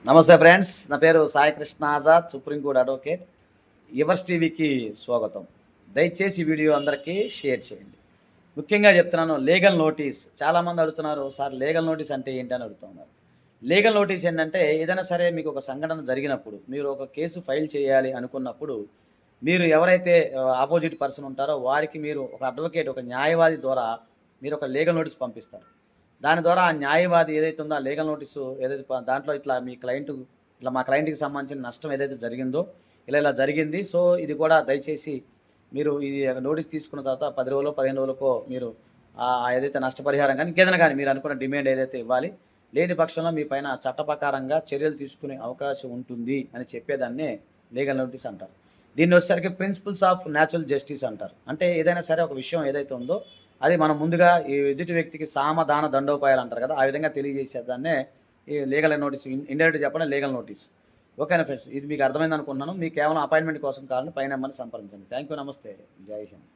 నమస్తే ఫ్రెండ్స్, నా పేరు Sai Krishna Azad, supreme court advocate. Yours టీవీకి స్వాగతం. దయచేసి ఈ వీడియో అందరికీ షేర్ చేయండి. ముఖ్యంగా చెప్తున్నాను, లీగల్ నోటీస్. చాలామంది అడుగుతున్నారు, సార్ లీగల్ నోటీస్ అంటే ఏంటి అని అడుగుతున్నారు. లీగల్ నోటీస్ ఏంటంటే, ఏదైనా సరే మీకు ఒక సంఘటన జరిగినప్పుడు, మీరు ఒక కేసు ఫైల్ చేయాలి అనుకున్నప్పుడు, మీరు ఎవరైతే ఆపోజిట్ పర్సన్ ఉంటారో వారికి మీరు ఒక అడ్వకేట్, ఒక న్యాయవాది ద్వారా మీరు ఒక లీగల్ నోటీస్ పంపిస్తారు. దాని ద్వారా ఆ న్యాయవాది ఏదైతే ఉందో, ఆ లీగల్ నోటీసు ఏదైతే దాంట్లో ఇట్లా మీ క్లయింట్, ఇట్లా మా క్లయింట్‌కి సంబంధించిన నష్టం ఏదైతే జరిగిందో, ఇలా జరిగింది. సో, ఇది కూడా దయచేసి మీరు ఇది నోటీస్ తీసుకున్న తర్వాత 10 రోజులో, 15 రోజులకో మీరు ఏదైతే నష్టపరిహారం గాని, ఇంకేదైనా గాని మీరు అనుకున్న డిమాండ్ ఏదైతే ఇవ్వాలి. లేని పక్షంలో మీ పైన చట్ట ప్రకారంగా చర్యలు తీసుకునే అవకాశం ఉంటుంది అని చెప్పేదాన్నే లీగల్ నోటీస్ అంటారు. దీన్నొచ్చేసరికి ప్రిన్సిపల్స్ ఆఫ్ న్యాచురల్ జస్టిస్ అంటారు. అంటే ఏదైనా సరే ఒక విషయం ఏదైతే ఉందో అది మనం ముందుగా ఈ ఎదుటి వ్యక్తికి సామధాన దండోపాయాలు అంటారు కదా! ఆ విధంగా తెలియజేసేదాన్నే ఈ లీగల్ నోటీస్. ఇండైరెక్ట్‌గా చెప్పండి లీగల్ నోటీస్. ఓకేనా ఫ్రెండ్స్. ఇది మీకు అర్థమైందనుకుంటున్నాను. మీకు కేవలం అపాయింట్‌మెంట్ కోసం కావాలంటే పై నంబర్‌ని సంప్రదించండి. Thank you. నమస్తే. జై హింద్.